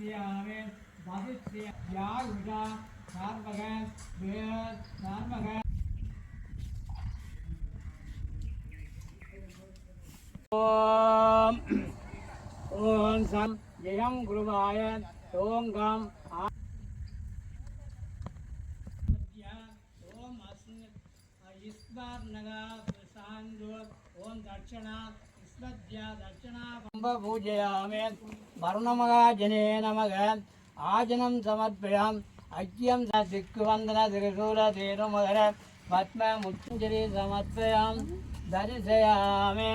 ஓம் ஓம் some ஜெயம் குருவாய ஓங்கம் ஓம் ईश्वरनगा प्रसादो ओम दक्षिणा विस्मद्या दक्षिणा पंब पूजयामि वरुणमहाजने नमः आजनं समर्पयामि अज्ञं दिक्वन्दन त्रिशूल तेनुमगर पद्म मुच्चरी समर्पयामि दर्शयामि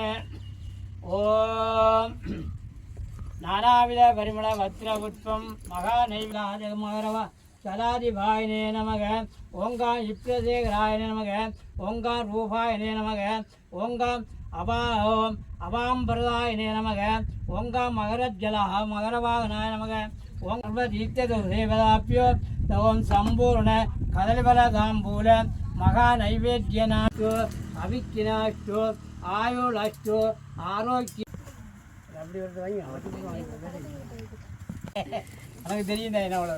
ओम नानाविध परिमल वस्त्रपुष्पं महानैवेद्यमगरव सदादिभायने नमः ओंकार इप्रसेकराय नमः ओंकार रूपायने नमः ओंकार अवाम्बरदायने नमः ओंकार मकरज्जलः मकरवाहनाय नमः ओं सर्वदीप्तदेवताभ्यो ओं संपूर्ण कदलीफलताम्बूल महानैवेद्यनास्तु अविघ्नास्तु आयुरस्तु आरोग्य எனக்கு தெரியும் என்ன அவ்வளோ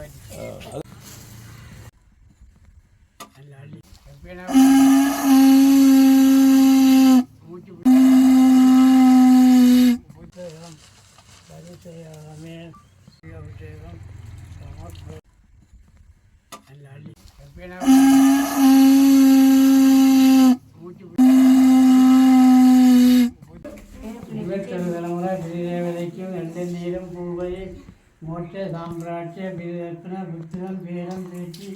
மூச்சு புத்தகம் பரிசெய்யாமே அபிஷேகம் மூச்சு தலைமுறை ஸ்ரீதேவதைக்கும் எந்தெந்தீரும் பூவை மோட்ச சாம்ராட்சிய பீரத்ன புத்திரம் பீரம் பேச்சு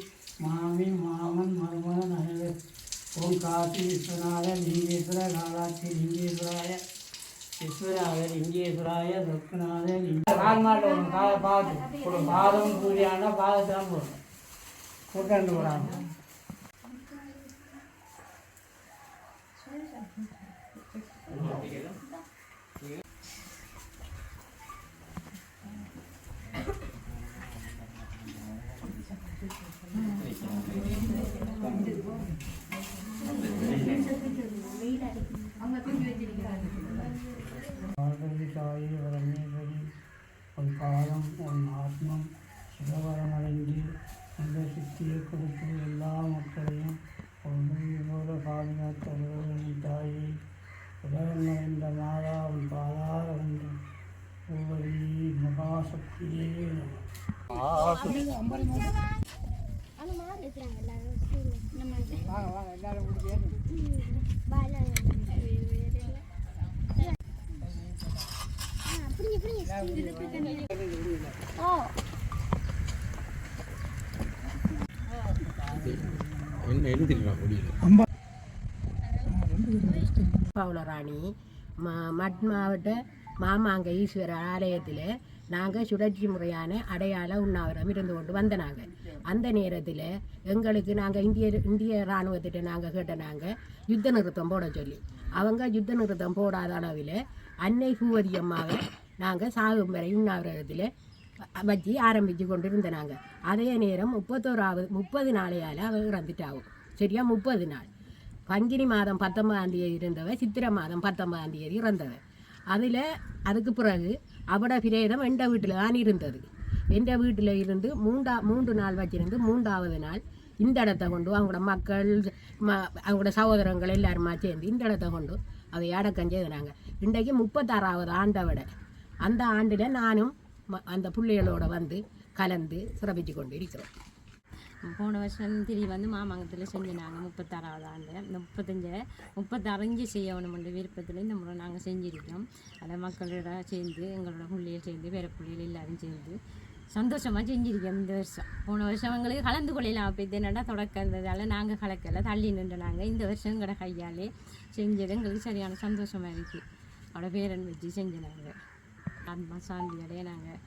மாமி மாமன் மருமகன் அனைவர் ஓம் காசி விஸ்வநாத லிங்கேஸ்வர காலாட்சி லிங்கேஸ்வராய விஸ்வநாத லிங்கேஸ்வராய சொக்குநாத லிங்காட்டம் பார்த்து ஒரு பாதம் பூஜையான பாதத்தான் போடணும் கூட்டாண்டு போகிறாங்க சாயி பரமேஸ்வரி உன் பாதம் உன் ஆத்மம் சிவவரமடைந்து அந்த சித்தியை கொடுத்து எல்லா மக்களையும் போல பாதுகாத்தவர்களின் தாயை உலகம் நிறைந்த மாதா உன் பாதார ஒன்றும் பூவரி மகாசக்தியே எல்லாரும் பவுலராணி மட் மாவட்ட மாமாங்க ஈஸ்வரர் ஆலயத்தில் நாங்கள் சுழற்சி முறையான அடையாள உண்ணாவிரம் இருந்து கொண்டு வந்த நாங்கள் அந்த நேரத்தில் எங்களுக்கு நாங்கள் இந்திய இராணுவத்திட்ட நாங்கள் கேட்ட நாங்கள் யுத்த நிறுத்தம் போட சொல்லி அவங்க யுத்த நிறுத்தம் போடாத அளவில் அன்னை பூவதி அம்மாவை நாங்கள் சாகும் வரை உண்ணாவிரதத்தில் வச்சு ஆரம்பித்து கொண்டு இருந்த நாங்கள் அதே நேரம் 30 நாளையால் அவள் இறந்துட்டாகும் சரியா 30 நாள் பங்கினி மாதம் 19ஆம் தேதி இருந்தவ சித்திரை மாதம் 19ஆம் தேதி இறந்தவ அதுக்கு பிறகு அவட பிரேதம் எந்த வீட்டில் தான் இருந்தது எந்த வீட்டில் இருந்து 3 நாள் வச்சிருந்து 3ஆவது நாள் இந்த இடத்த கொண்டு அவங்களோட மக்கள் அவங்களோட சகோதரங்கள் எல்லாருமா சேர்ந்து இந்த இடத்த கொண்டு அதை அடக்கம் செய்தாங்க. இன்றைக்கு 36ஆவது ஆண்டை விட அந்த ஆண்டில் நானும் அந்த பிள்ளைகளோட வந்து கலந்து சிறப்பித்து கொண்டு இருக்கிறோம். போன வருஷம் திரி வந்து மாமங்கத்தில் செஞ்சினாங்க 36ஆவது ஆண்டு 36 இங்கே செய்யணும் விருப்பத்தில் இந்த முறை நாங்கள் செஞ்சுருக்கோம். அதை மக்களோட சேர்ந்து எங்களோட பிள்ளைகள் சேர்ந்து வேறு பிள்ளைகள் எல்லோரும் சேர்ந்து சந்தோஷமாக செஞ்சுருக்கோம். இந்த வருஷம் போன வருஷம் எங்களுக்கு கலந்து கொள்ளலாம் அப்போ இது என்னடா தொடக்கிறதால நாங்கள் கலக்கலை தள்ளி நின்று நாங்கள் இந்த வருஷம் எங்களோட கையாலே செஞ்சது எங்களுக்கு சரியான சந்தோஷமாக இருக்குது. அவட பேரன் வச்சு செஞ்சினாங்க. ஆத்மா சாந்தியோடைய நாங்கள்